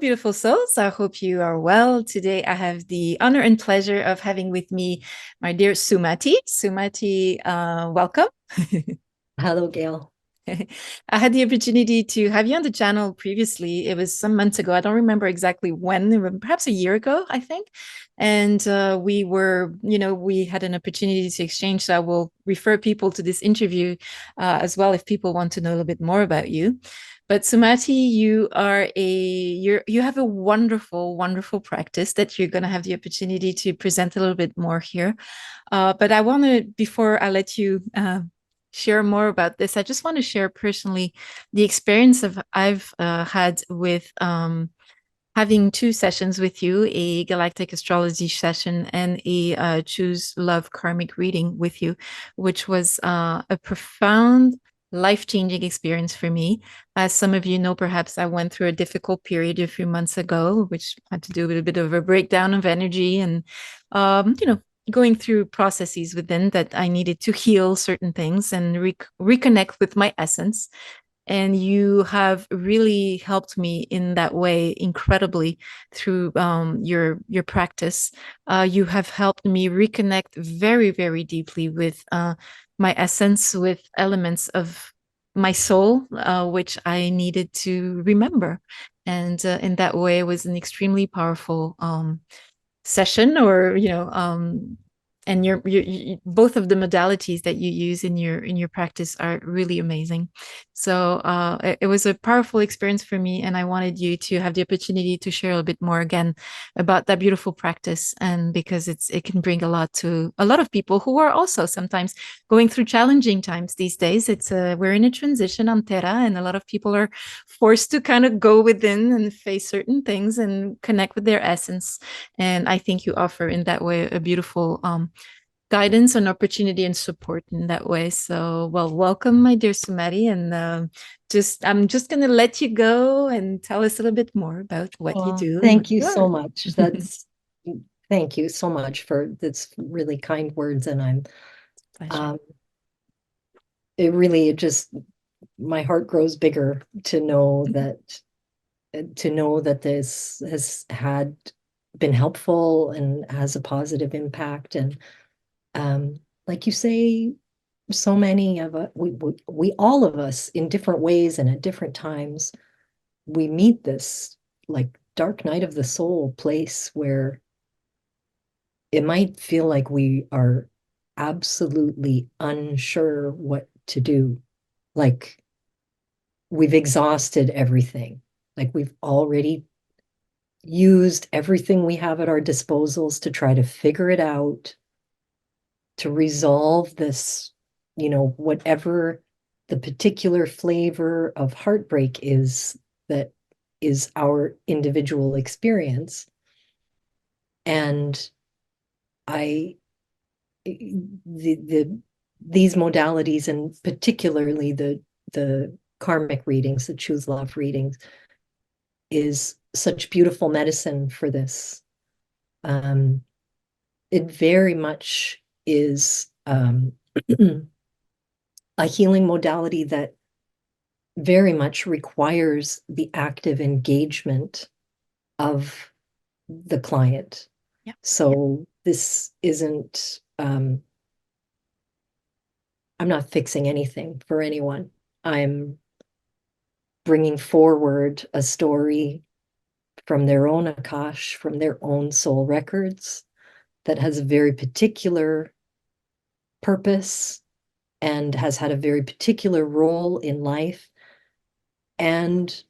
beautiful souls. I hope you are well. Today, I have the honor and pleasure of having with me my dear Sumati. Sumati, welcome. Hello, Gail. I had the opportunity to have you on the channel previously. It was some months ago. I don't remember exactly when, perhaps a year ago, I think. And we had an opportunity to exchange. So I will refer people to this interview as well if people want to know a little bit more about you. But Sumati, you have a wonderful, wonderful practice that you're going to have the opportunity to present a little bit more here. But I want to, before I let you share more about this, I just want to share personally the experience I've had with having two sessions with you, a Galactic Astrology session and a Choose Love Karmic Reading with you, which was a profound, life-changing experience for me. As some of you know, perhaps I went through a difficult period a few months ago, which had to do with a bit of a breakdown of energy and, going through processes within that I needed to heal certain things and reconnect with my essence. And you have really helped me in that way incredibly through your practice. You have helped me reconnect very, very deeply with my essence, with elements of my soul, which I needed to remember. And in that way, it was an extremely powerful session, or and both of the modalities that you use in your practice are really amazing. So it was a powerful experience for me, and I wanted you to have the opportunity to share a little bit more again about that beautiful practice, and because it can bring a lot to a lot of people who are also sometimes going through challenging times these days. We're in a transition on Terra, and a lot of people are forced to kind of go within and face certain things and connect with their essence. And I think you offer in that way a beautiful guidance and opportunity and support in that way. So, well, welcome, my dear Sumati. And I'm just going to let you go and tell us a little bit more about what you Well, do and what thank you you so are. much. Thank you so much for this really kind words. And Pleasure. um, it just, my heart grows bigger to know that this has been helpful and has a positive impact. And um, like you say, so many of us, we all of us in different ways and at different times, we meet this like dark night of the soul place where it might feel like we are absolutely unsure what to do. Like we've exhausted everything. Like we've already used everything we have at our disposals to try to figure it out, to resolve this, whatever the particular flavor of heartbreak is that is our individual experience. And I these modalities, and particularly the karmic readings, the choose love readings, is such beautiful medicine for this. It very much is a healing modality that very much requires the active engagement of the client. Yeah. So this isn't I'm not fixing anything for anyone. I'm bringing forward a story from their own Akash, from their own soul records, that has a very particular purpose and has had a very particular role in life. And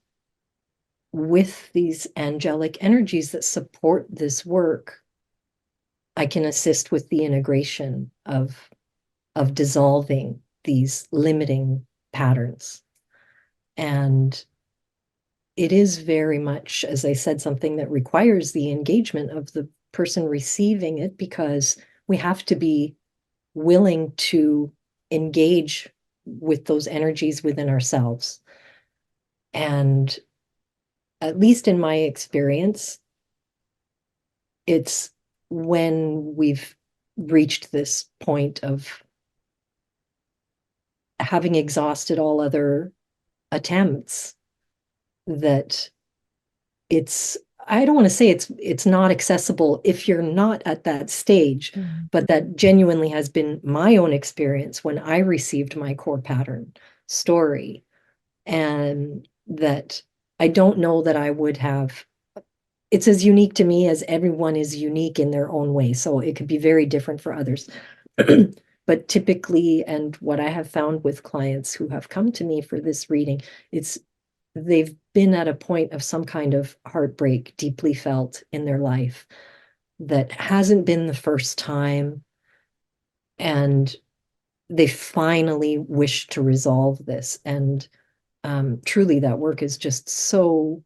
with these angelic energies that support this work, I can assist with the integration of dissolving these limiting patterns. And it is very much, as I said, something that requires the engagement of the person receiving it, because we have to be willing to engage with those energies within ourselves. And at least in my experience, it's when we've reached this point of having exhausted all other attempts that I don't want to say it's not accessible if you're not at that stage, but that genuinely has been my own experience when I received my core pattern story. And that I don't know that I would have, it's as unique to me as everyone is unique in their own way. So it could be very different for others. But typically, and what I have found with clients who have come to me for this reading, they've been at a point of some kind of heartbreak deeply felt in their life that hasn't been the first time. And they finally wish to resolve this. And truly, that work is just so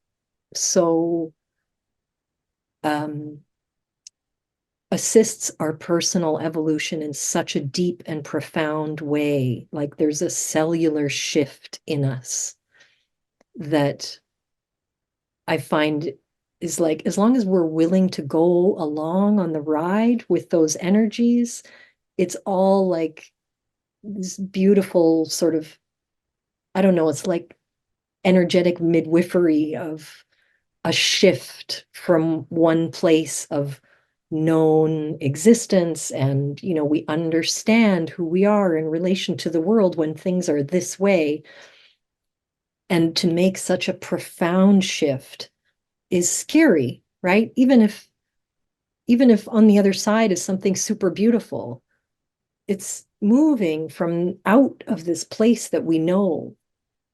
assists our personal evolution in such a deep and profound way. Like there's a cellular shift in us that I find is like, as long as we're willing to go along on the ride with those energies, it's all like this beautiful sort of, I don't know, it's like energetic midwifery of a shift from one place of known existence. And, we understand who we are in relation to the world when things are this way. And to make such a profound shift is scary, right? Even if on the other side is something super beautiful, it's moving from out of this place that we know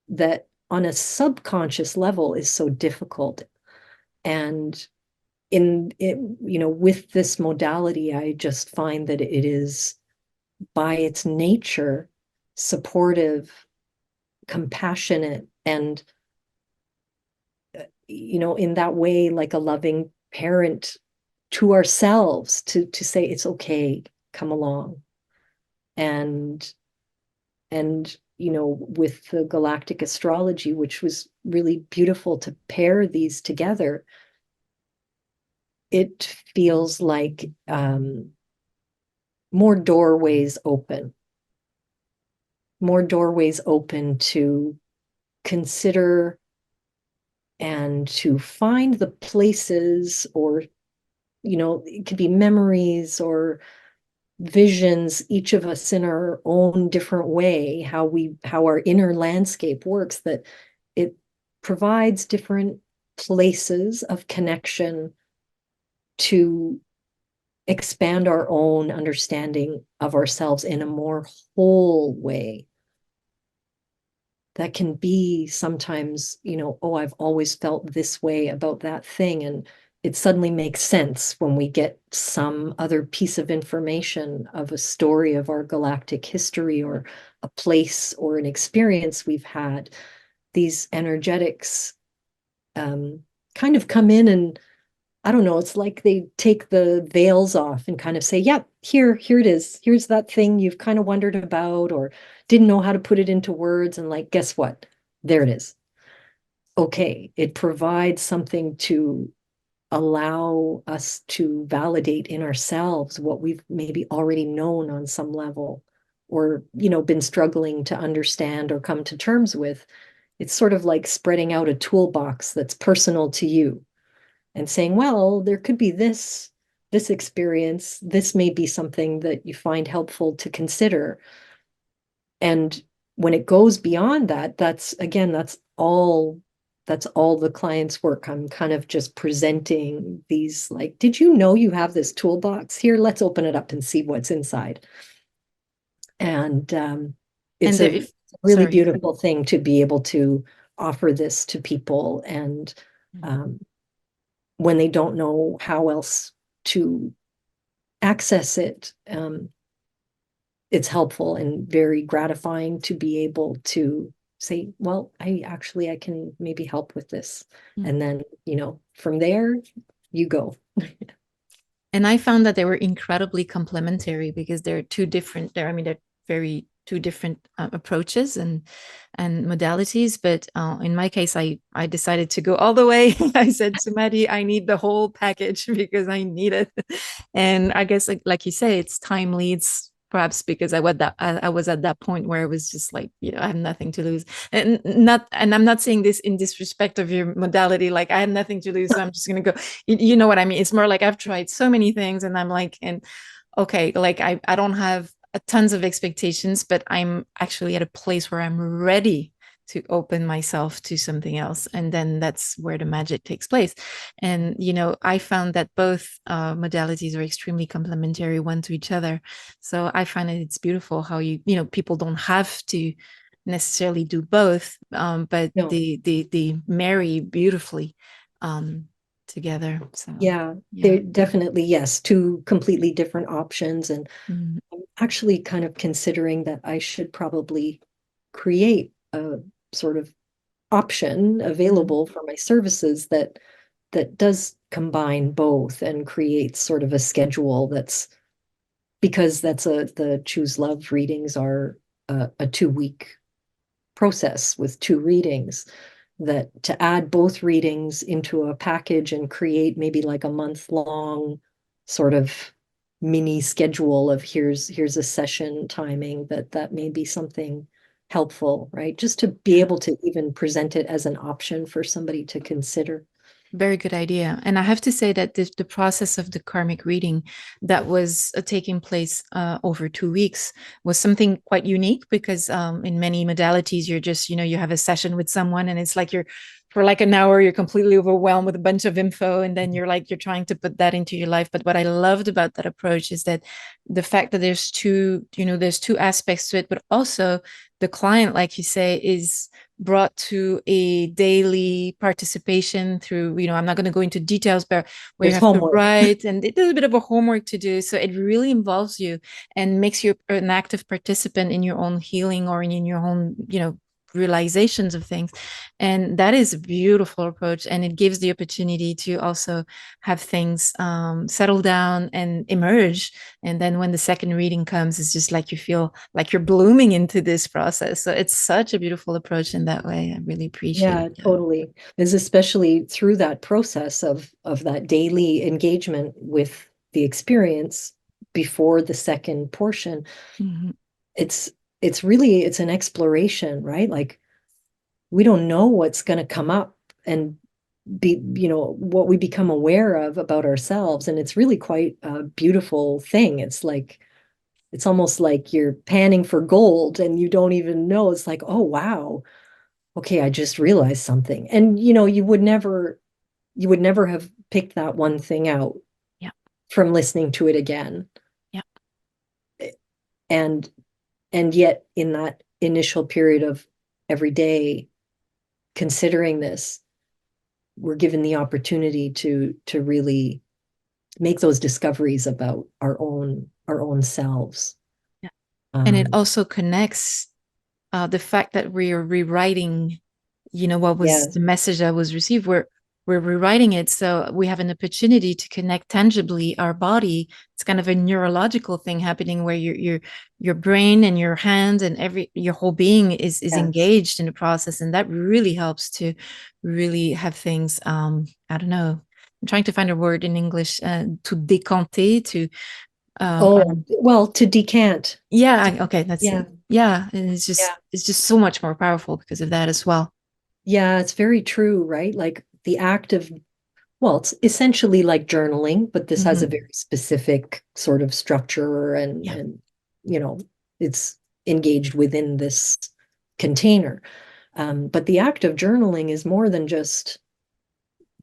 that on a subconscious level is so difficult. And in it, with this modality, I just find that it is by its nature supportive, compassionate, and in that way, like a loving parent to ourselves, to say it's okay, come along. And with the Galactic Astrology, which was really beautiful to pair these together, it feels like more doorways open to consider and to find the places, or it could be memories or visions, each of us in our own different way, how our inner landscape works, that it provides different places of connection to expand our own understanding of ourselves in a more whole way. That can be sometimes, oh, I've always felt this way about that thing. And it suddenly makes sense when we get some other piece of information of a story of our galactic history, or a place or an experience we've had. These energetics kind of come in, and I don't know, it's like they take the veils off and kind of say, yeah, here it is. Here's that thing you've kind of wondered about or didn't know how to put it into words. And like, guess what? There it is. Okay, it provides something to allow us to validate in ourselves what we've maybe already known on some level, or, been struggling to understand or come to terms with. It's sort of like spreading out a toolbox that's personal to you and saying, well, there could be this experience. This may be something that you find helpful to consider. And when it goes beyond that, that's all the client's work. I'm kind of just presenting these, like, did you know you have this toolbox here? Let's open it up and see what's inside. And it's a really beautiful thing to be able to offer this to people. And when they don't know how else to access it, it's helpful and very gratifying to be able to say, well, I can maybe help with this. And then, from there you go. And I found that they were incredibly complementary, because they're very two different approaches and modalities. But in my case, I decided to go all the way. I said, Sumati, I need the whole package because I need it. And I guess, like you say, it's timely. It's perhaps because I was at that point where it was just like, I have nothing to lose. And I'm not saying this in disrespect of your modality, like I had nothing to lose, so I'm just gonna go. You know what I mean? It's more like I've tried so many things and I'm like, and okay, like I don't have tons of expectations, but I'm actually at a place where I'm ready to open myself to something else, and then that's where the magic takes place. And I found that both modalities are extremely complementary one to each other. So I find it's beautiful how people don't have to necessarily do both, but No. they marry beautifully together. So Yeah, yeah. they're definitely, yes, two completely different options. And Mhm. I'm actually kind of considering that I should probably create a sort of option Mhm. available for my services that does combine both and creates sort of a schedule that's, because the Choose Love readings are a 2 week process with 2 readings, that to add both readings into a package and create maybe like a month-long sort of mini schedule of here's a session timing, that may be something helpful, right? Just to be Yeah. able to even present it as an option for somebody to consider. Very good idea. And I have to say that the process of the karmic reading that was taking place over 2 weeks was something quite unique, because in many modalities, you're just, you have a session with someone and it's like for like an hour, you're completely overwhelmed with a bunch of info. And then you're trying to put that into your life. But what I loved about that approach is that the fact that there's two aspects to it, but also the client, like you say, is brought to a daily participation through, I'm not going to go into details, but where you There's have to homework. write, and it is a bit of a homework to do. So it really involves you and makes you an active participant in your own healing, or in your own, realizations of things. And that is a beautiful approach. And it gives the opportunity to also have things settle down and emerge. And then when the second reading comes, it's just like you feel like you're blooming into this process. So it's such a beautiful approach in that way. I really appreciate Yeah, it. totally. Is especially through that process of that daily engagement with the experience before the second portion. Mhm. It's it's an exploration, right? Like we don't know what's going to come up and be, what we become aware of about ourselves. And it's really quite a beautiful thing. It's almost like you're panning for gold and you don't even know. It's like, oh, wow. Okay, I just realized something. And you would never have picked that one thing out Yeah. from listening to it again. Yeah. And yet in that initial period of every day considering this, we're given the opportunity to really make those discoveries about our own selves. Yeah. And it Um, also connects the fact that we are rewriting, what was yeah, the message that was received. We're rewriting it, so we have an opportunity to connect tangibly our body. It's kind of a neurological thing happening where your brain and your hands and your whole being is yes. engaged in the process, and that really helps to really have things. I don't know. I'm trying to find a word in English, to décanter, to Oh, well, to decant. yeah, okay, that's Yeah, it. Yeah, and it's yeah. just so much more powerful because of that as well. Yeah, it's very true, right? Like the act of, well, it's essentially like journaling, but this has a Mhm. very specific sort of structure Yeah, and you know, it's engaged within this container. But the act of journaling is more than just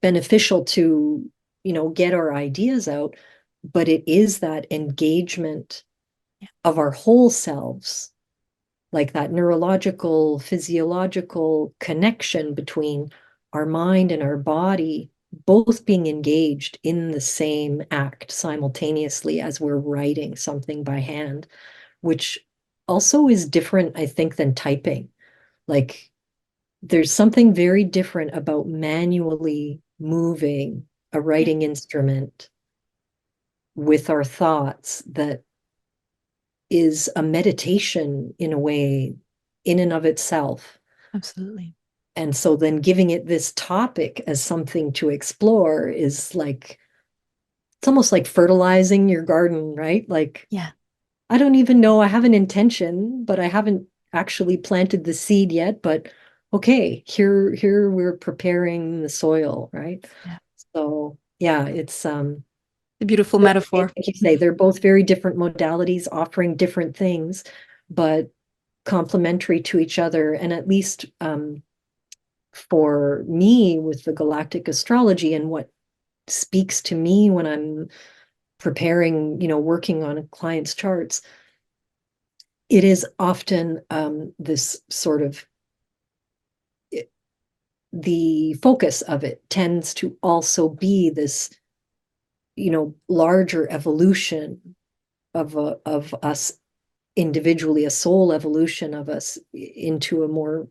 beneficial to, get our ideas out, but it is that engagement yeah, of our whole selves, like that neurological, physiological connection between our mind and our body, both being engaged in the same act simultaneously as we're writing something by hand, which also is different, I think, than typing. Like there's something very different about manually moving a yeah, writing instrument with our thoughts that is a meditation in a way, in and of itself. absolutely. And so then giving it this topic as something to explore is like, it's almost like fertilizing your garden, right? Like Yeah, I don't even know. I have an intention, but I haven't actually planted the seed yet. But okay, here we're preparing the soil, right? Yeah. So yeah, it's A beautiful metaphor. like you say, they're both very different modalities offering different things, but complementary to each other. And at least for me with the galactic astrology and what speaks to me when I'm preparing, working on a client's charts, it is often this sort of the focus of it tends to also be this, larger evolution of us individually, a soul evolution of us into a more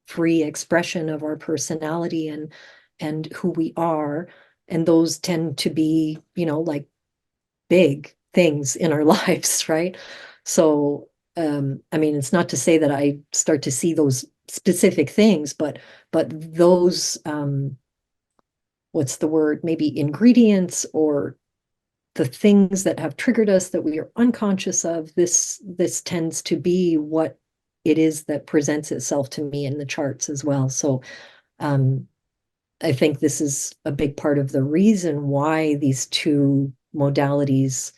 free expression of our personality and who we are. And those tend to be, like big things in our lives, right? So, I mean, it's not to say that I start to see those specific things, but those, what's the word? Maybe ingredients or the things that have triggered us that we are unconscious of. This tends to be what it is that presents itself to me in the charts as well. So, um, I think this is a big part of the reason why these two modalities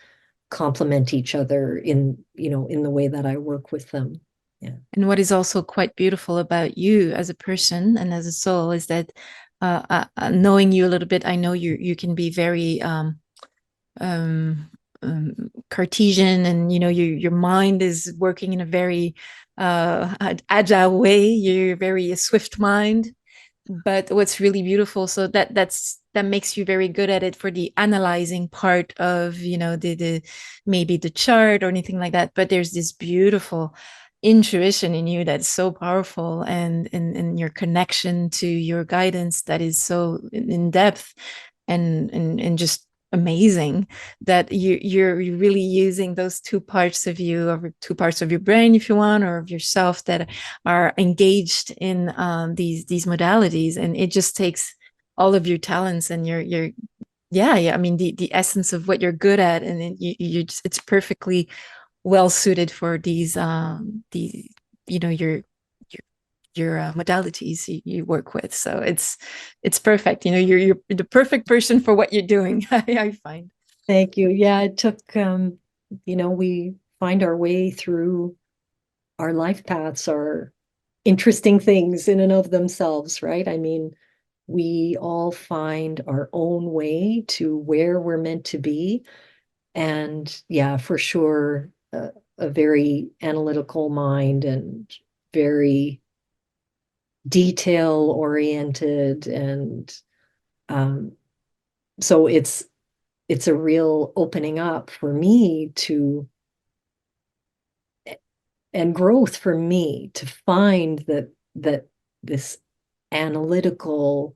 complement each other in the way that I work with them. Yeah. And what is also quite beautiful about you as a person and as a soul is that knowing you a little bit, I know you can be very um, Cartesian, and your mind is working in a very agile way. You're very a swift mind, but what's really beautiful, so that makes you very good at it for the analyzing part of the maybe the chart or anything like that. But there's this beautiful intuition in you that's so powerful, and your connection to your guidance that is so in depth and just amazing, that you're really using those two parts of you, or two parts of your brain, if you want, or of yourself, that are engaged in these modalities, and it just takes all of your talents and your yeah, I mean the essence of what you're good at, and it's perfectly well suited for the your modalities you work with. So it's perfect. You're the perfect person for what you're doing. I find. Thank you. Yeah, it took, we find our way through our life paths are interesting things in and of themselves, right? I mean, we all find our own way to where we're meant to be. And yeah, for sure, a very analytical mind and very detail oriented. And so it's a real opening up for me to and growth for me to find that this analytical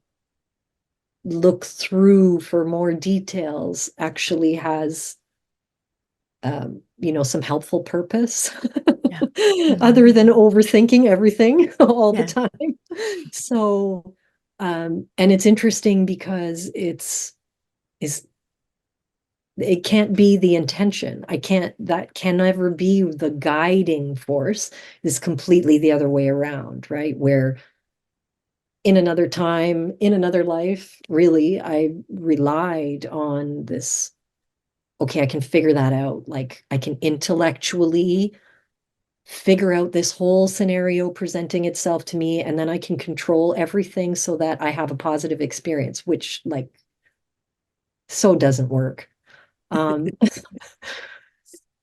look through for more details actually has some helpful purpose. Yeah. Mm-hmm. Other than overthinking everything all the Yeah. time. So and it's interesting because is it can't be the intention. That can never be the guiding force. Is completely the other way around, right? Where in another time, in another life, really, I relied on this, okay, I can figure that out. Like I can intellectually figure out this whole scenario presenting itself to me, and then I can control everything so that I have a positive experience, which like so doesn't work. Um,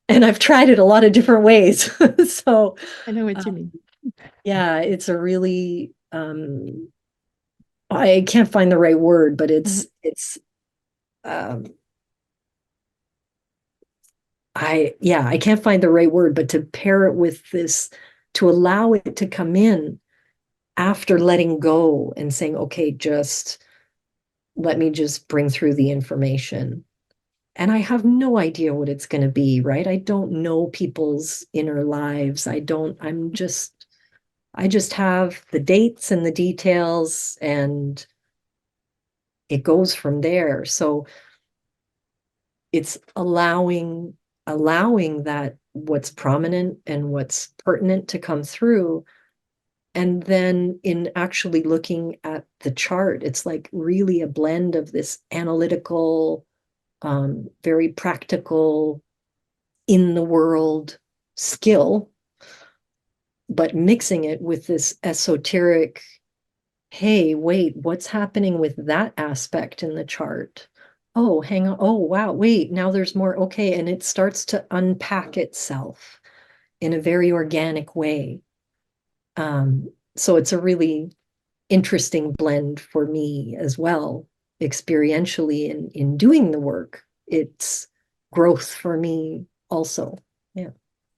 and I've tried it a lot of different ways. So, I know what you um, mean. yeah, it's a really, I can't find the right word, but Mhm. um, I can't find the right word, but to pair it with this, to allow it to come in after letting go and saying, okay, just let me just bring through the information. And I have no idea what it's going to be, right? I don't know people's inner lives. I just have the dates and the details, and it goes from there. So it's allowing that what's prominent and what's pertinent to come through. And then in actually looking at the chart, it's like really a blend of this analytical, very practical, in the world skill, but mixing it with this esoteric, hey, wait, what's happening with that aspect in the chart? Oh, hang on. Oh, wow. Wait, now there's more. Okay. And it starts to unpack itself in a very organic way. So it's a really interesting blend for me as well, experientially in doing the work. It's growth for me also. Yeah.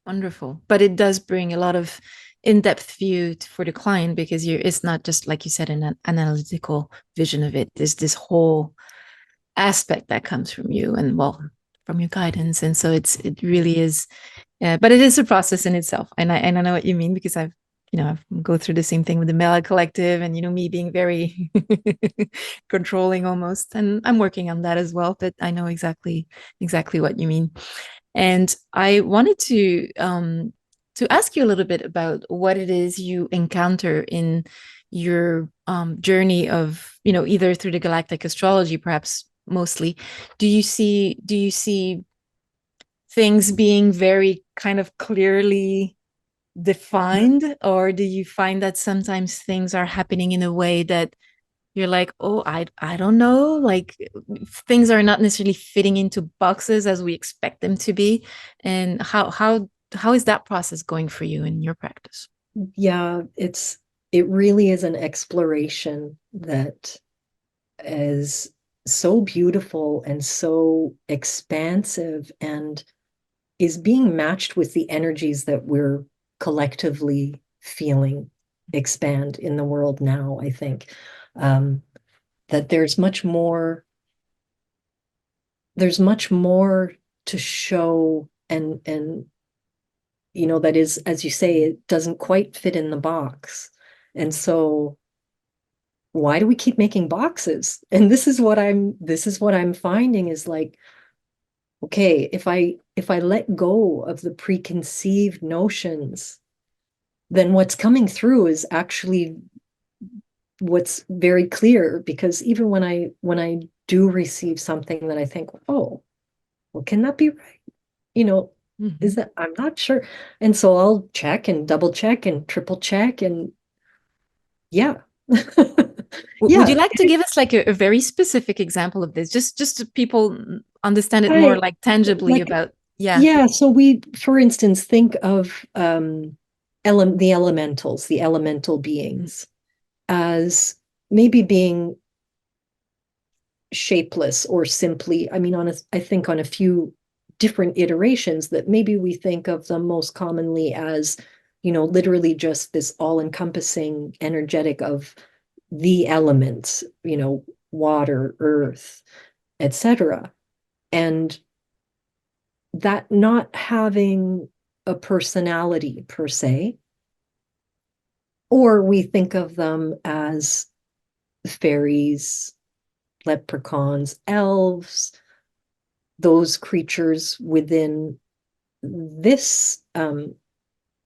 Wonderful. But it does bring a lot of in-depth view for the client, because it's not just, like you said, an analytical vision of it. There's this whole aspect that comes from you, and well, from your guidance. And so it really is, but it is a process in itself. And I know what you mean, because I've go through the same thing with the Mela Collective, and me being very controlling almost. And I'm working on that as well, but I know exactly what you mean. And I wanted to ask you a little bit about what it is you encounter in your journey of, either through the Galactic Astrology, perhaps mostly. Do you see things being very kind of clearly defined, or do you find that sometimes things are happening in a way that you're like, oh, I don't know, like things are not necessarily fitting into boxes as we expect them to be? And how is that process going for you in your practice? Yeah, it really is an exploration that is so beautiful and so expansive, and is being matched with the energies that we're collectively feeling expand in the world now, I think. That there's much more to show, and that is, as you say, it doesn't quite fit in the box. And so why do we keep making boxes? And this is what I'm finding is like, okay, if I let go of the preconceived notions, then what's coming through is actually what's very clear. Because even when I do receive something that I think, oh, well, can that be right? Mhm. Is that, I'm not sure. And so I'll check and double check and triple check, and yeah. Would you Yeah. like to give us like a very specific example of this, just so people understand it more I like tangibly like, about? Yeah. yeah. So we, for instance, think of the elementals, the elemental Mm. beings, as maybe being shapeless, or simply, I mean, I think on a few different iterations, that maybe we think of them most commonly as, literally just this all-encompassing energetic of the elements, water, earth, etc. And that not having a personality per se, or we think of them as fairies, leprechauns, elves, those creatures within this,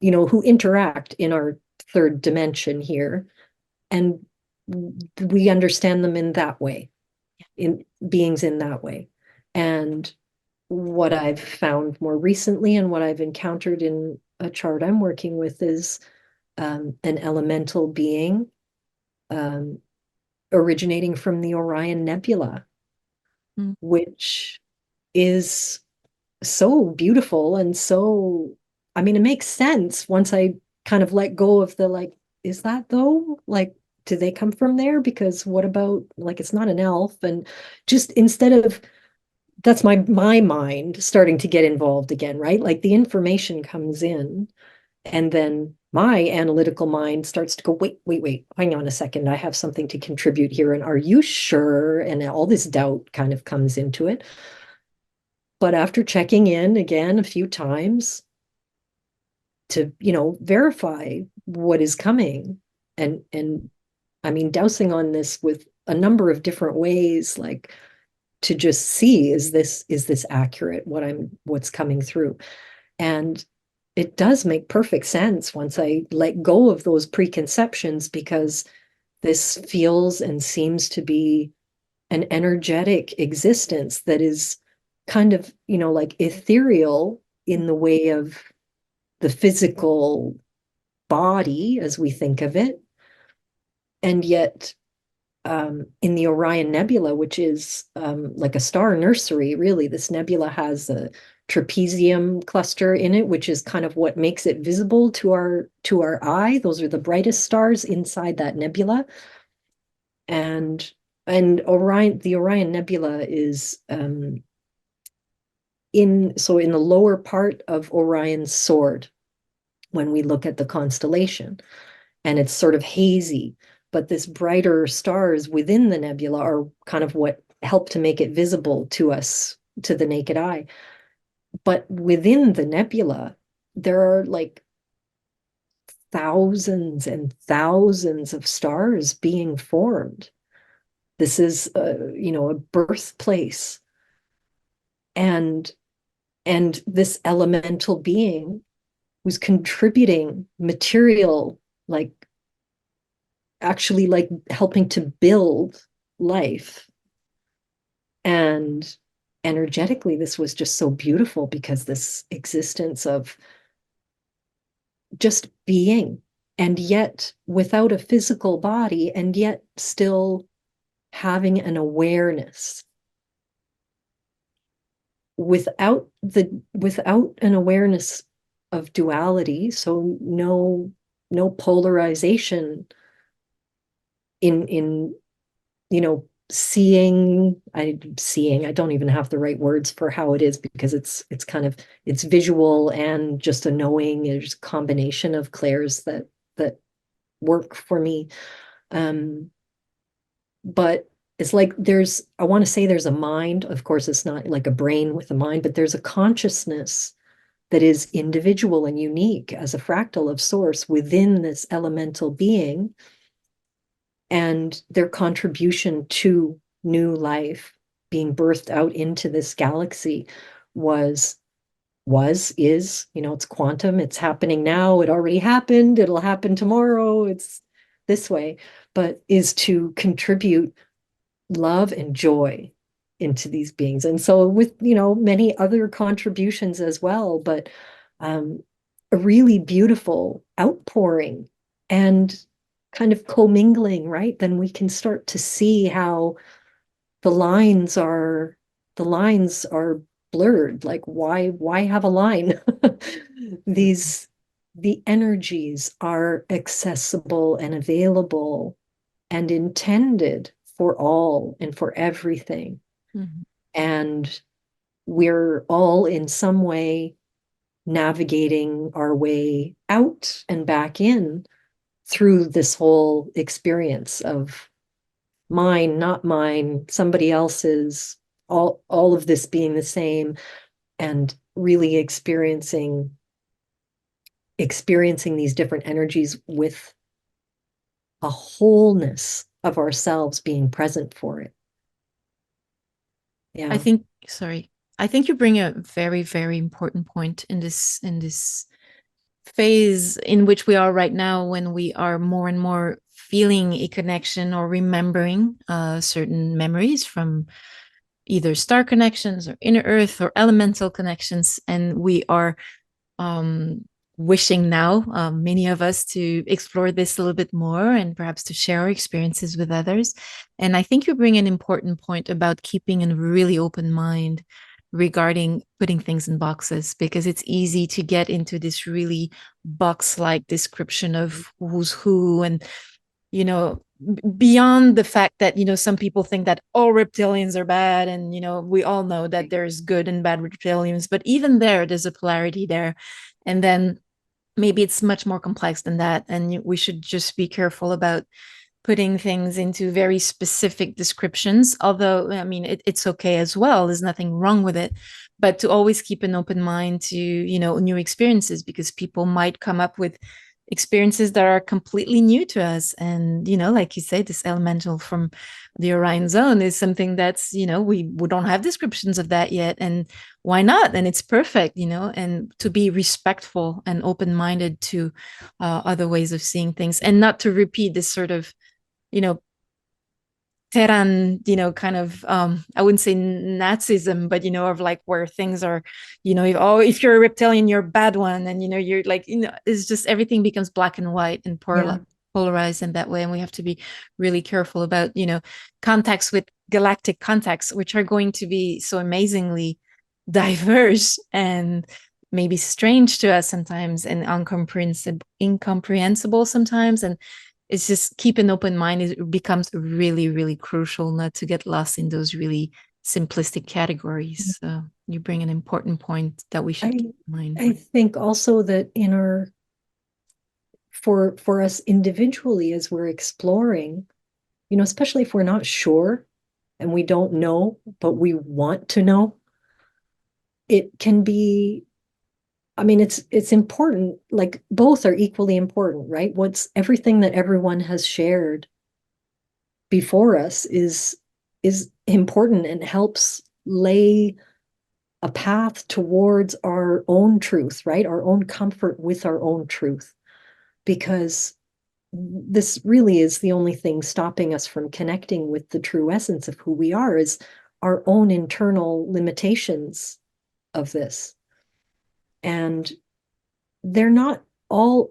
who interact in our third dimension here. And we understand them in that way, in beings in that way. And what I've found more recently, and what I've encountered in a chart I'm working with, is an elemental being, um, originating from the Orion Nebula, Mm. which is so beautiful. And so, I mean, it makes sense once I kind of let go of the, like, is that though? Like, do they come from there? Because what about, like, it's not an elf. And just instead of, that's my mind starting to get involved again, right? Like the information comes in, and then my analytical mind starts to go, wait, hang on a second, I have something to contribute here, and are you sure? And all this doubt kind of comes into it. But after checking in again a few times to, verify what is coming, and I mean, dousing on this with a number of different ways, like to just see, is this accurate, what's coming through? And it does make perfect sense once I let go of those preconceptions, because this feels and seems to be an energetic existence that is kind of, like ethereal in the way of the physical body as we think of it. And yet, in the Orion Nebula, which is like a star nursery, really, this nebula has a trapezium cluster in it, which is kind of what makes it visible to our eye. Those are the brightest stars inside that nebula. And the Orion Nebula is in the lower part of Orion's sword when we look at the constellation, and it's sort of hazy, but this brighter stars within the nebula are kind of what help to make it visible to us, to the naked eye. But within the nebula, there are like thousands and thousands of stars being formed. This is a birthplace, and this elemental being was contributing material, like actually like helping to build life. And energetically, this was just so beautiful, because this existence of just being, and yet without a physical body, and yet still having an awareness, without an awareness of duality, so no polarization in seeing. I don't even have the right words for how it is, because it's kind of, it's visual and just a knowing. There's a combination of clairs that work for me. But it's like I want to say there's a mind. Of course, it's not like a brain with a mind, but there's a consciousness that is individual and unique as a fractal of source within this elemental being. And their contribution to new life being birthed out into this galaxy is, it's quantum, it's happening now, it already happened, it'll happen tomorrow, it's this way, but is to contribute love and joy into these beings. And so with, many other contributions as well, but a really beautiful outpouring and kind of commingling, right? Then we can start to see how the lines are blurred. Like, why have a line? The energies are accessible and available and intended for all and for everything. Mm-hmm. And we're all in some way navigating our way out and back in through this whole experience of mine, not mine, somebody else's, all of this being the same, and really experiencing these different energies with a wholeness of ourselves being present for it. Yeah. I think you bring a very, very important point in this phase in which we are right now, when we are more and more feeling a connection or remembering certain memories from either star connections or inner earth or elemental connections. And we are wishing now, many of us, to explore this a little bit more and perhaps to share our experiences with others. And I think you bring an important point about keeping a really open mind regarding putting things in boxes, because it's easy to get into this really box-like description of who's who. And, beyond the fact that, some people think that all reptilians are bad, and, we all know that there's good and bad reptilians, but even there's a polarity there. And then maybe it's much more complex than that. And we should just be careful about putting things into very specific descriptions, although, I mean, it's okay as well. There's nothing wrong with it, but to always keep an open mind to, new experiences, because people might come up with experiences that are completely new to us. And, like you say, this elemental from the Orion zone is something that's, we don't have descriptions of that yet. And why not? And it's perfect, and to be respectful and open-minded to other ways of seeing things, and not to repeat this sort of, Terran, kind of, I wouldn't say Nazism, but, of like where things are, if you're a reptilian, you're a bad one. And, you're like, it's just everything becomes black and white and polarized in that way. And we have to be really careful about, contacts with galactic contacts, which are going to be so amazingly diverse and maybe strange to us sometimes, and incomprehensible sometimes. And it's just keep an open mind. It becomes really, really crucial not to get lost in those really simplistic categories. So you bring an important point that we should keep in mind. I think also that for us individually, as we're exploring, especially if we're not sure and we don't know, but we want to know, it can be, it's important. Like, both are equally important, right? What's everything that everyone has shared before us is important and helps lay a path towards our own truth, right? Our own comfort with our own truth, because this really is the only thing stopping us from connecting with the true essence of who we are, is our own internal limitations of this. And they're not all,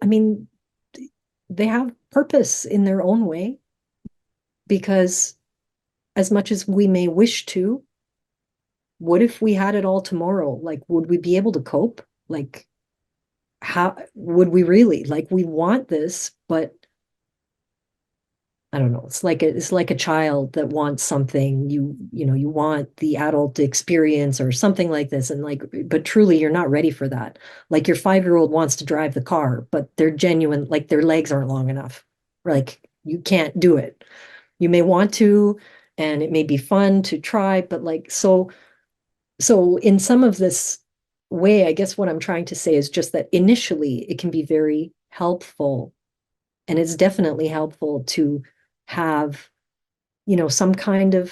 they have purpose in their own way, because as much as we may wish to, what if we had it all tomorrow? Like, would we be able to cope? Like, how would we really? Like, we want this, but I don't know. It's like a child that wants something. You want the adult experience or something like this, and like, but truly, you're not ready for that. Like, your 5-year-old wants to drive the car, but they're genuine, like their legs aren't long enough. Like, you can't do it. You may want to, and it may be fun to try, but like, so in some of this way, I guess what I'm trying to say is just that initially it can be very helpful, and it's definitely helpful to have, some kind of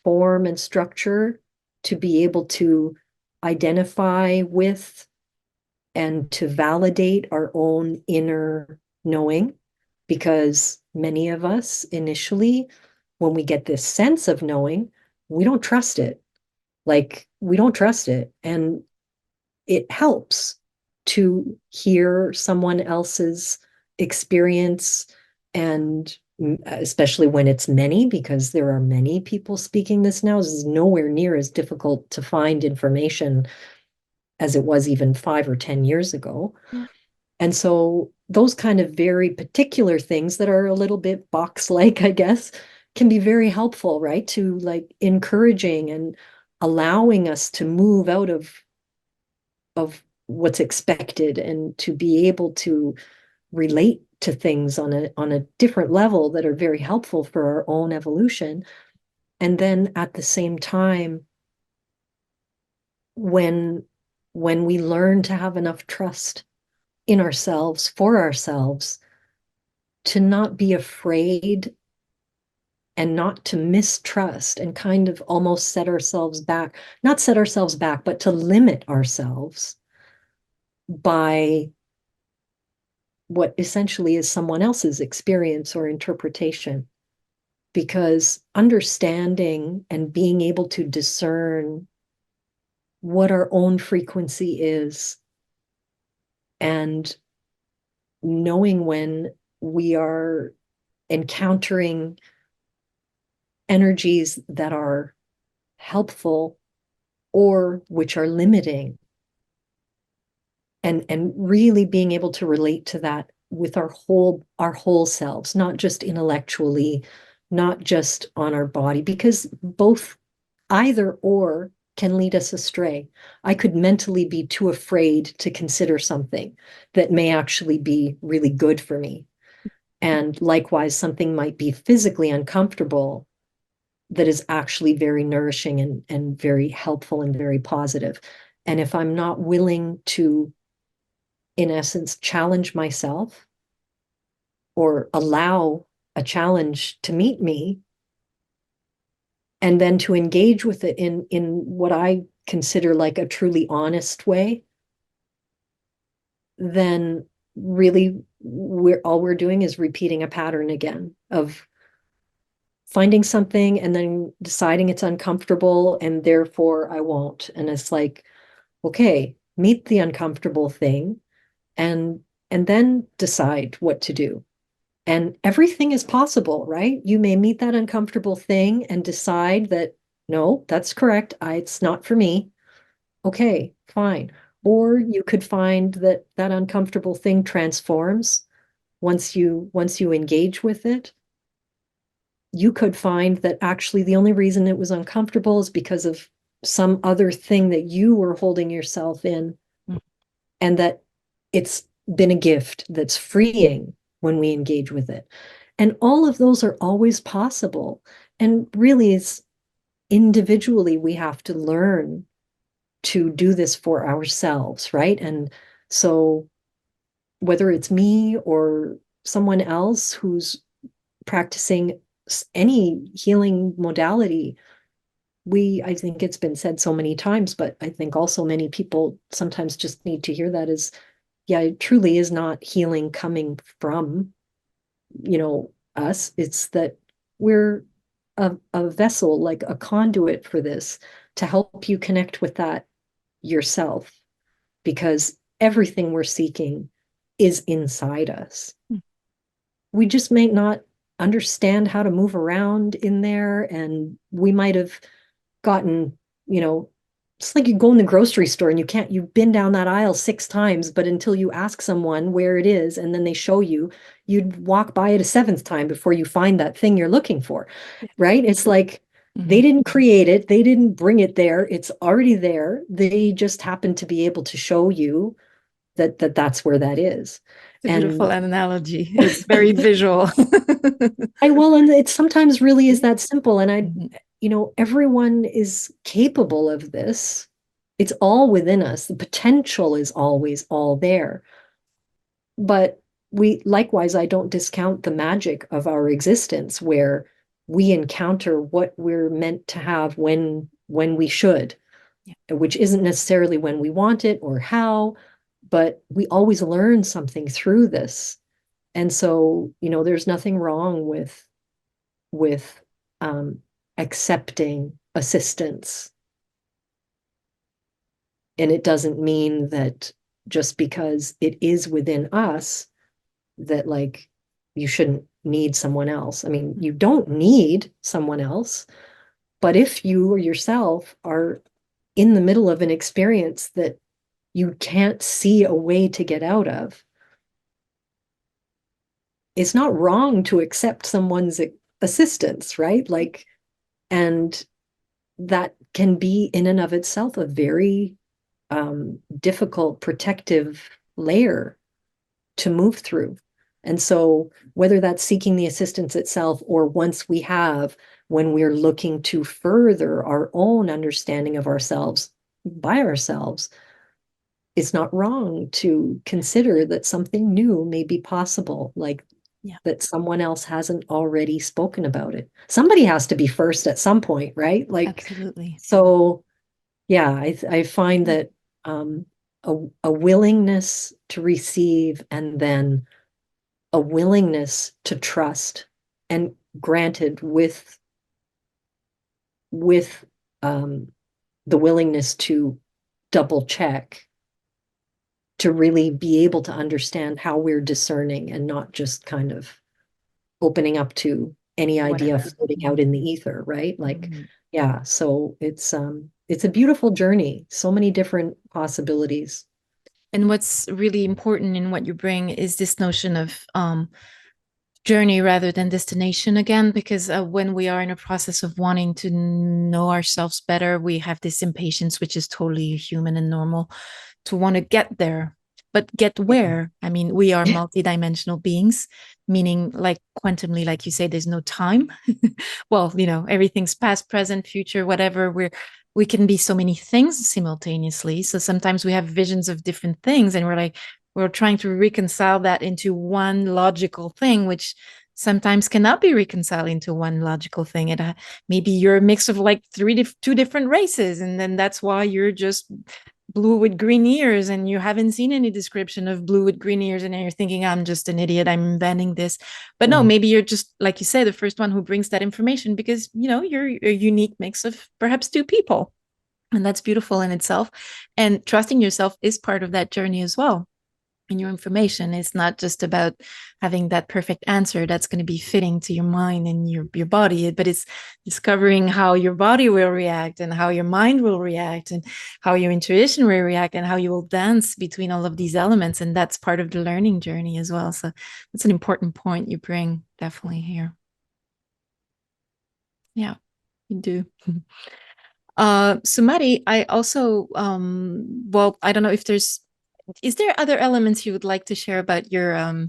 form and structure to be able to identify with and to validate our own inner knowing. Because many of us initially, when we get this sense of knowing, we don't trust it. Like, we don't trust it. And it helps to hear someone else's experience, and especially when it's many, because there are many people speaking this now. This is nowhere near as difficult to find information as it was even 5 or 10 years ago. Yeah. And so those kind of very particular things that are a little bit box-like, I guess, can be very helpful, right? To like encouraging and allowing us to move out of what's expected, and to be able to relate to things on a different level that are very helpful for our own evolution. And then at the same time, when we learn to have enough trust in ourselves, for ourselves, to not be afraid and not to mistrust and kind of almost set ourselves back, not set ourselves back, but to limit ourselves by what essentially is someone else's experience or interpretation. Because understanding and being able to discern what our own frequency is, and knowing when we are encountering energies that are helpful or which are limiting, and really being able to relate to that with our whole selves, not just intellectually, not just on our body, because both, either or, can lead us astray. I could mentally be too afraid to consider something that may actually be really good for me. And likewise, something might be physically uncomfortable that is actually very nourishing and very helpful and very positive. And if I'm not willing to, in essence, challenge myself or allow a challenge to meet me, and then to engage with it in what I consider like a truly honest way, then really we're doing is repeating a pattern again of finding something and then deciding it's uncomfortable and therefore I won't. And it's like, okay, meet the uncomfortable thing and then decide what to do. And everything is possible, right? You may meet that uncomfortable thing and decide that, no, that's correct. It's not for me. Okay, fine. Or you could find that that uncomfortable thing transforms once you engage with it. You could find that actually the only reason it was uncomfortable is because of some other thing that you were holding yourself in, and that it's been a gift that's freeing when we engage with it. And all of those are always possible. And really, it's individually, we have to learn to do this for ourselves, right? And so, whether it's me or someone else who's practicing any healing modality, I think it's been said so many times, but I think also many people sometimes just need to hear that is, yeah, it truly is not healing coming from, us. It's that we're a vessel, like a conduit for this, to help you connect with that yourself, because everything we're seeking is inside us. We just may not understand how to move around in there, and we might have gotten, it's like you go in the grocery store and you've been down that aisle 6 times, but until you ask someone where it is and then they show you, you'd walk by it a 7th time before you find that thing you're looking for, right? It's like they didn't create it, they didn't bring it there, it's already there. They just happen to be able to show you that's where that is. It's a beautiful analogy. It's very visual. And it sometimes really is that simple. And everyone is capable of this. It's all within us. The potential is always all there. But likewise, I don't discount the magic of our existence, where we encounter what we're meant to have when we should, which isn't necessarily when we want it or how, but we always learn something through this. And so, there's nothing wrong with accepting assistance. And it doesn't mean that just because it is within us that like you shouldn't need someone else. I mean, you don't need someone else, but if you or yourself are in the middle of an experience that you can't see a way to get out of, it's not wrong to accept someone's assistance, right? Like, and that can be in and of itself a very difficult protective layer to move through. And so whether that's seeking the assistance itself, or once we have, when we're looking to further our own understanding of ourselves by ourselves, it's not wrong to consider that something new may be possible, like that someone else hasn't already spoken about it. Somebody has to be first at some point, right? Like, absolutely. So yeah, I find that a willingness to receive, and then a willingness to trust, and granted with the willingness to double check, to really be able to understand how we're discerning and not just kind of opening up to any idea floating out in the ether, right? Like, yeah, so it's a beautiful journey, so many different possibilities. And what's really important in what you bring is this notion of journey rather than destination again, because when we are in a process of wanting to know ourselves better, we have this impatience, which is totally human and normal, to want to get there. But get where? I mean, we are multidimensional beings, meaning like quantumly, like you say, there's no time. Well, everything's past, present, future, whatever. We can be so many things simultaneously. So sometimes we have visions of different things and we're like, we're trying to reconcile that into one logical thing, which sometimes cannot be reconciled into one logical thing. It maybe you're a mix of like two different races, and then that's why you're just blue with green ears, and you haven't seen any description of blue with green ears, and you're thinking, I'm just an idiot, I'm inventing this. But no, maybe you're just, like you say, the first one who brings that information, because you're a unique mix of perhaps two people, and that's beautiful in itself. And trusting yourself is part of that journey as well. And your information is not just about having that perfect answer that's going to be fitting to your mind and your body, but it's discovering how your body will react, and how your mind will react, and how your intuition will react, and how you will dance between all of these elements. And that's part of the learning journey as well. So that's an important point you bring definitely here. Yeah, you do. Sumati, I also, well, I don't know if is there other elements you would like to share about your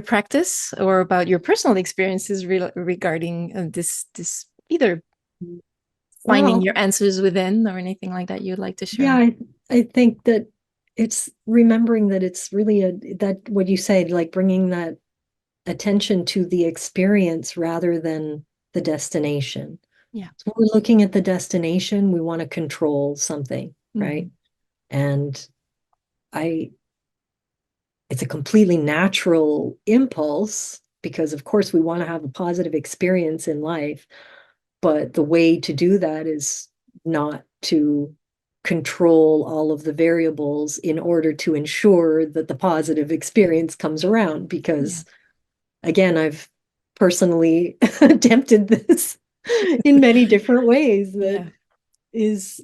practice, or about your personal experiences regarding this either finding your answers within, or anything like that you'd like to share? Yeah, I think that it's remembering that it's really that what you said, like bringing that attention to the experience rather than the destination. Yeah. So when we're looking at the destination, we want to control something, right? And it's a completely natural impulse, because of course we want to have a positive experience in life, but the way to do that is not to control all of the variables in order to ensure that the positive experience comes around. Because again, I've personally attempted this in many different ways that is,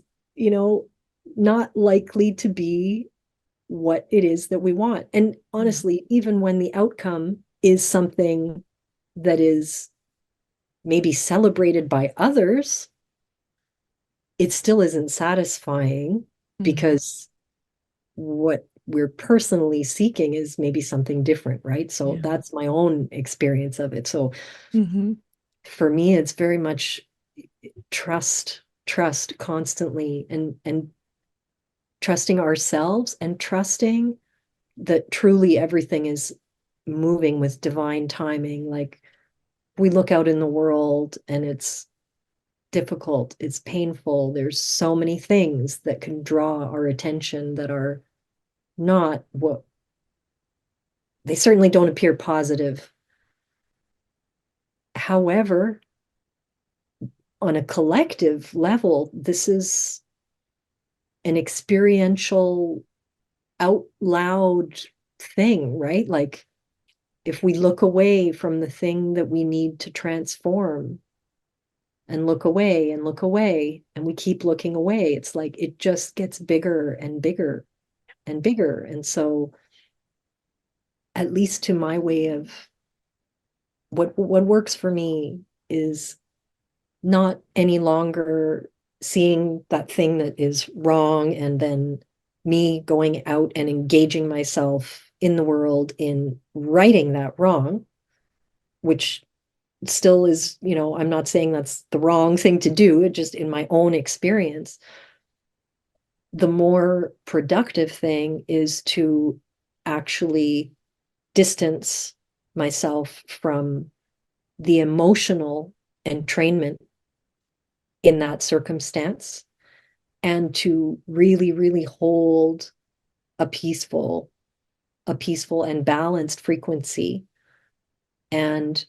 not likely to be what it is that we want. And honestly, even when the outcome is something that is maybe celebrated by others, it still isn't satisfying, because what we're personally seeking is maybe something different, right? So that's my own experience of it. So for me, it's very much trust constantly, and trusting ourselves, and trusting that truly everything is moving with divine timing. Like, we look out in the world and it's difficult, it's painful, there's so many things that can draw our attention that are not what they certainly don't appear positive. However, on a collective level, this is an experiential, out loud thing, right? Like, if we look away from the thing that we need to transform, and look away and look away, and we keep looking away, it's like it just gets bigger and bigger and bigger. And so, at least to my way of what works for me, is not any longer seeing that thing that is wrong, and then me going out and engaging myself in the world in righting that wrong, which still is, I'm not saying that's the wrong thing to do. It just, in my own experience, the more productive thing is to actually distance myself from the emotional entrainment in that circumstance, and to really, really hold a peaceful and balanced frequency, and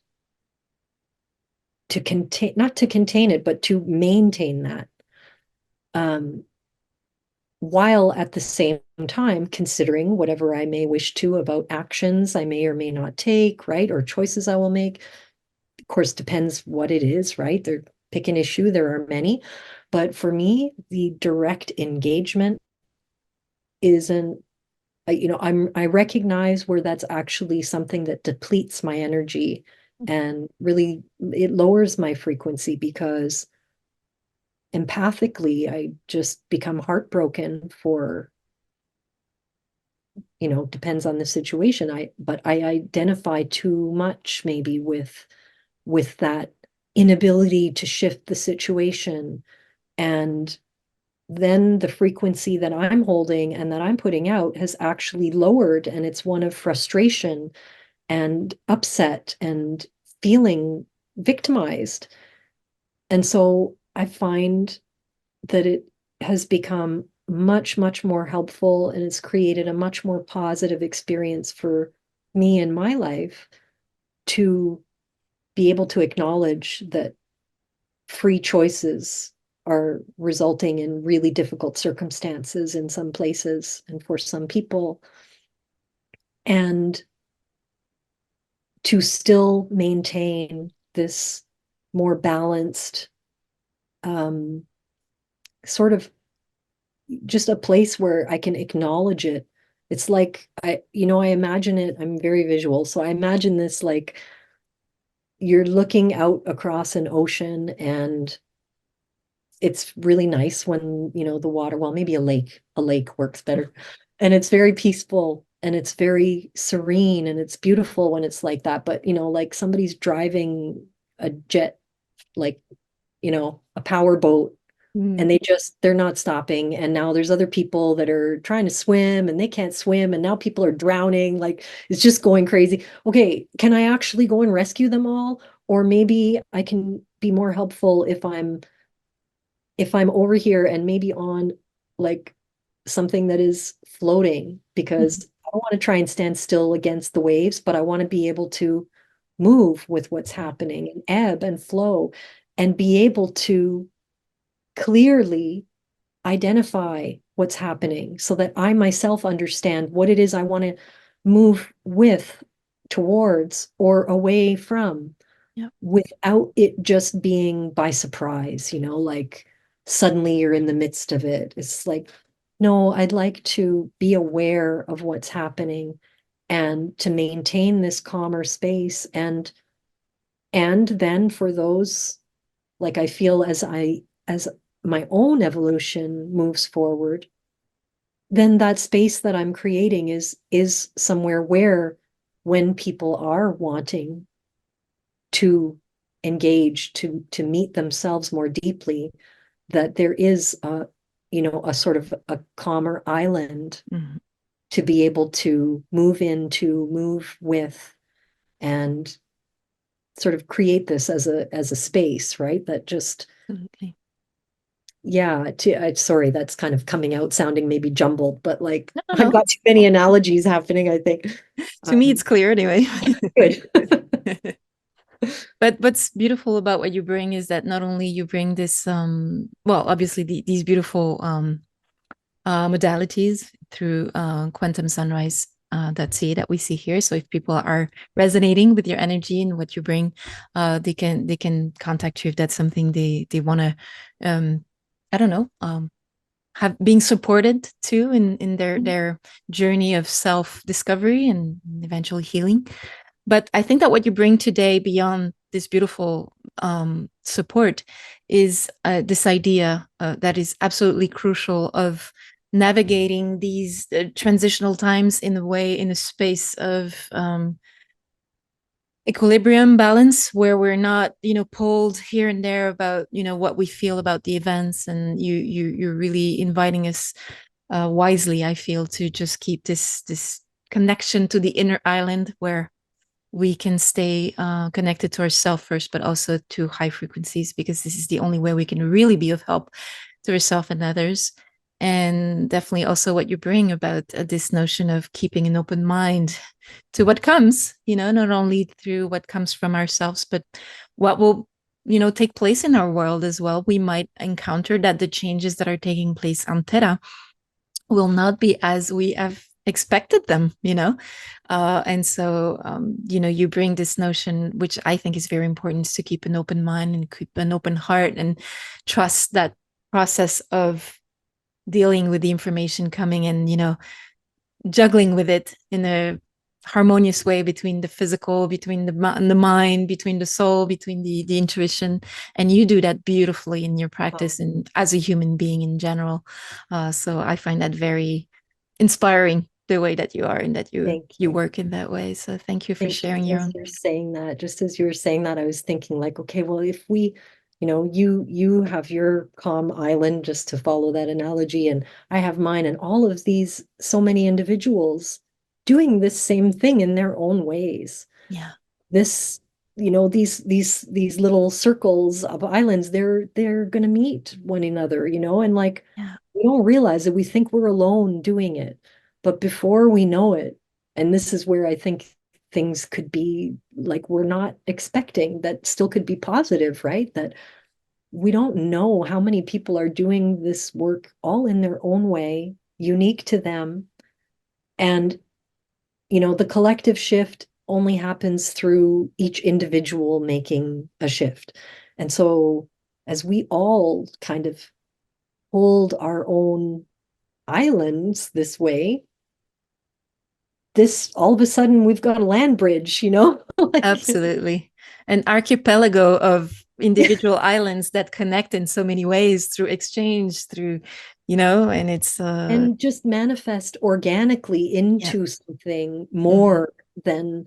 to contain, not to contain it, but to maintain that, while at the same time considering whatever I may wish to about actions I may or may not take, right? Or choices I will make. Of course, depends what it is, right? Pick an issue, there are many. But for me, the direct engagement isn't, I recognize where that's actually something that depletes my energy, and really it lowers my frequency, because empathically I just become heartbroken for, depends on the situation. But I identify too much maybe with that inability to shift the situation, and then the frequency that I'm holding and that I'm putting out has actually lowered, and it's one of frustration and upset and feeling victimized. And so I find that it has become much, much more helpful, and it's created a much more positive experience for me in my life to be able to acknowledge that free choices are resulting in really difficult circumstances in some places and for some people, and to still maintain this more balanced sort of just a place where I can acknowledge it. It's like I imagine it, I'm very visual, so I imagine this like you're looking out across an ocean, and it's really nice when, the water, well, maybe a lake works better. And it's very peaceful and it's very serene and it's beautiful when it's like that. But, like somebody's driving a jet, like, a power boat, and they're not stopping. And now there's other people that are trying to swim and they can't swim. And now people are drowning. Like it's just going crazy. Okay, can I actually go and rescue them all? Or maybe I can be more helpful if I'm over here and maybe on like something that is floating, because I don't want to try and stand still against the waves, but I want to be able to move with what's happening and ebb and flow and be able to clearly identify what's happening so that I myself understand what it is I want to move with, towards, or away from, without it just being by surprise, like suddenly you're in the midst of it. It's like, no, I'd like to be aware of what's happening and to maintain this calmer space. And then for those, like I feel as my own evolution moves forward, then that space that I'm creating is somewhere where, when people are wanting to engage, to meet themselves more deeply, that there is a sort of a calmer island to be able to move into, move with, and sort of create this as a space, right? That just Absolutely. yeah, sorry, that's kind of coming out sounding maybe jumbled, but like No, I've no, got too many analogies happening, I think. to me it's clear anyway. Good. But what's beautiful about what you bring is that not only you bring this well, obviously these beautiful modalities through quantum sunrise that we see here. So if people are resonating with your energy and what you bring, they can contact you if that's something they want to I don't know, have being supported too in their journey of self discovery and eventually healing. But I think that what you bring today, beyond this beautiful support, is this idea that is absolutely crucial of navigating these transitional times in a space of equilibrium, balance, where we're not, pulled here and there about, what we feel about the events. And you're really inviting us wisely, I feel, to just keep this connection to the inner island, where we can stay connected to ourselves first, but also to high frequencies, because this is the only way we can really be of help to ourselves and others. And definitely also what you bring about this notion of keeping an open mind to what comes, not only through what comes from ourselves, but what will, take place in our world as well. We might encounter that the changes that are taking place on Terra will not be as we have expected them, and so you bring this notion, which I think is very important, to keep an open mind and keep an open heart and trust that process of dealing with the information coming, and juggling with it in a harmonious way between the physical, between the mind, between the soul, between the intuition. And you do that beautifully in your practice and as a human being in general. So I find that very inspiring, the way that you are and that you work in that way. So thank you for sharing your own. Just as you were saying that, I was thinking like, okay, well, if we You have your calm island, just to follow that analogy, and I have mine, and all of these, so many individuals doing this same thing in their own ways. Yeah. This, these little circles of islands, they're gonna meet one another, and like Yeah. we don't realize that we think we're alone doing it. But before we know it, and this is where I think things could be like we're not expecting, that still could be positive, right? That we don't know how many people are doing this work all in their own way, unique to them. And, the collective shift only happens through each individual making a shift. And so, as we all kind of hold our own islands this way, this all of a sudden we've got a land bridge, like Absolutely. An archipelago of individual islands that connect in so many ways through exchange, through, and it's and just manifest organically yeah. into something Mhm. more than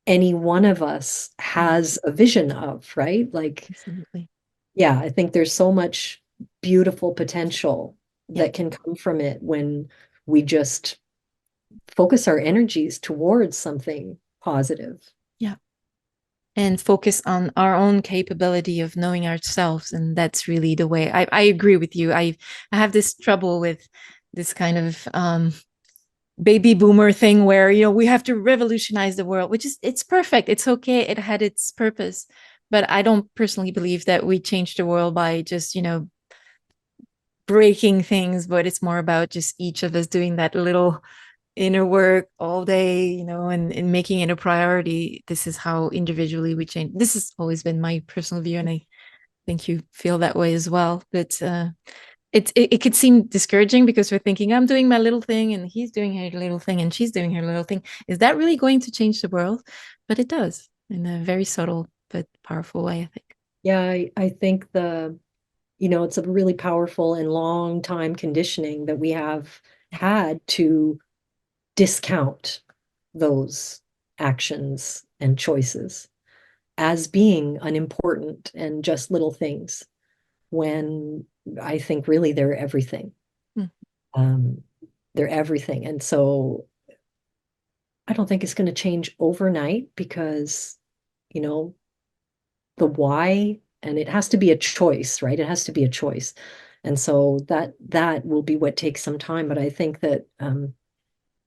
any one of us Yeah, has a vision of, right? Like, absolutely. yeah, I think there's so much beautiful potential Yeah. that can come from it when we just focus our energies towards something positive. Yeah. And focus on our own capability of knowing ourselves. And that's really the way I agree with you. I have this trouble with this kind of baby boomer thing where, we have to revolutionize the world, which is, it's perfect. It's okay. It had its purpose. But I don't personally believe that we change the world by just, breaking things, but it's more about just each of us doing that little inner work all day, and making it a priority. This is how individually we change. This has always been my personal view, and I think you feel that way as well. But it could seem discouraging because we're thinking, I'm doing my little thing, and he's doing her little thing, and she's doing her little thing. Is that really going to change the world? But it does in a very subtle but powerful way, I think. Yeah, I think it's a really powerful and long time conditioning that we have Yeah. had to discount those actions and choices as being unimportant and just little things, when I think really they're everything. Mm. Um, they're everything. And so I don't think it's going to change overnight because, you know, the why, and it has to be a choice, right? It has to be a choice. And so that will be what takes some time. But I think that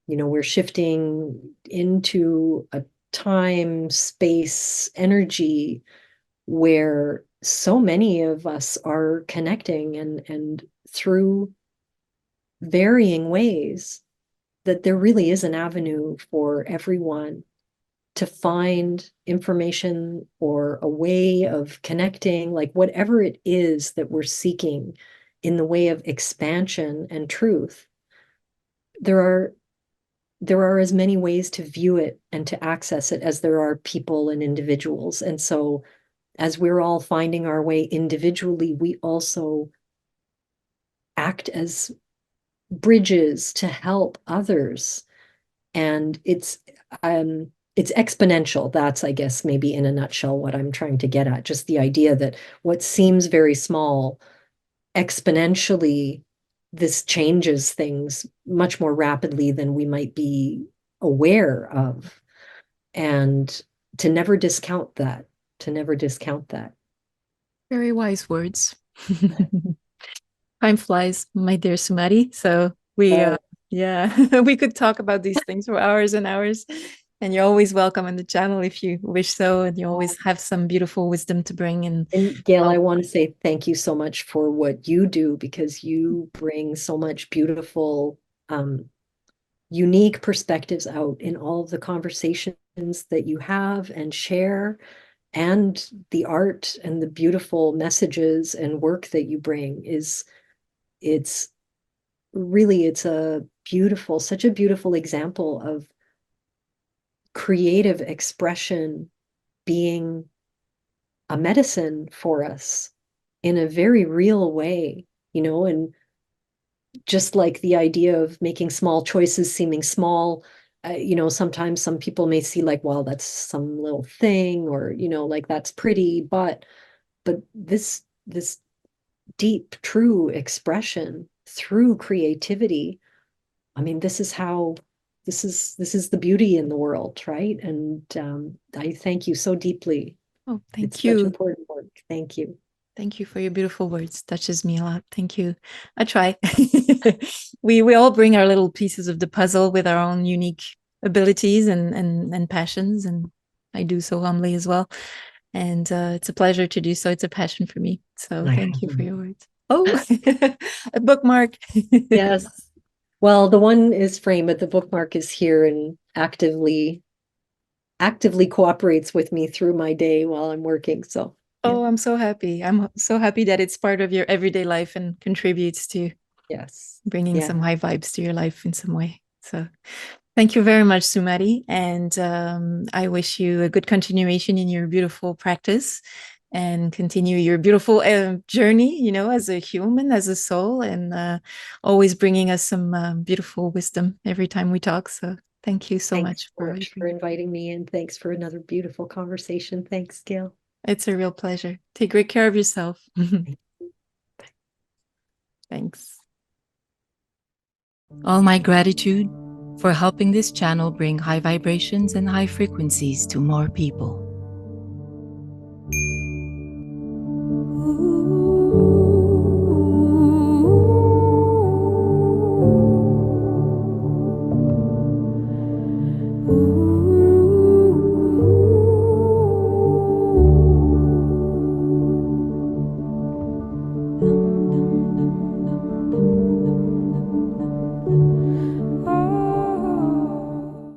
we're shifting into a time, space, energy where so many of us are connecting and through varying ways, that there really is an avenue for everyone to find information or a way of connecting, like whatever it is that we're seeking in the way of expansion and truth. There are there are as many ways to view it and to access it as there are people and individuals. And so as we're all finding our way individually, we also act as bridges to help others. And it's exponential. That's, I guess, maybe in a nutshell what I'm trying to get at. Just the idea that what seems very small, exponentially, this changes things much more rapidly than we might be aware of. And to never discount that, to never discount that. Very wise words. Time flies, my dear Sumati. So Oh, yeah, we could talk about these things for hours and hours. And you're always welcome on the channel if you wish so. And you always have some beautiful wisdom to bring. and Gail, Oh, I want to say thank you so much for what you do, because you bring so much beautiful, unique perspectives out in all of the conversations that you have and share, and the art and the beautiful messages and work that you bring it's really, it's such a beautiful example of creative expression being a medicine for us in a very real way, and just like the idea of making small choices seeming small, sometimes some people may see like, well, that's some little thing, or, like that's pretty, but but this deep, true expression through creativity. I mean, this is the beauty in the world, right? And I thank you so deeply. Oh, It's thank such you. important work. Thank you. Thank you for your beautiful words. Touches me a lot. Thank you. I try. We all bring our little pieces of the puzzle with our own unique abilities and passions, and I do so humbly as well. And it's a pleasure to do so. It's a passion for me. So thank you for your words. Oh, a bookmark. Yes. Well, the one is framed, but the bookmark is here and actively cooperates with me through my day while I'm working. So Oh, I'm so happy. I'm so happy that it's part of your everyday life and contributes to yes. bringing Yeah. some high vibes to your life in some way. So thank you very much, Sumati. And I wish you a good continuation in your beautiful practice and continue your beautiful journey, you know, as a human, as a soul, and always bringing us some beautiful wisdom every time we talk. So thank you so Thanks much so for much for inviting me, and thanks for another beautiful conversation. Thanks, Gail. It's a real pleasure. Take great care of yourself. Thanks. All my gratitude for helping this channel bring high vibrations and high frequencies to more people. Ooh.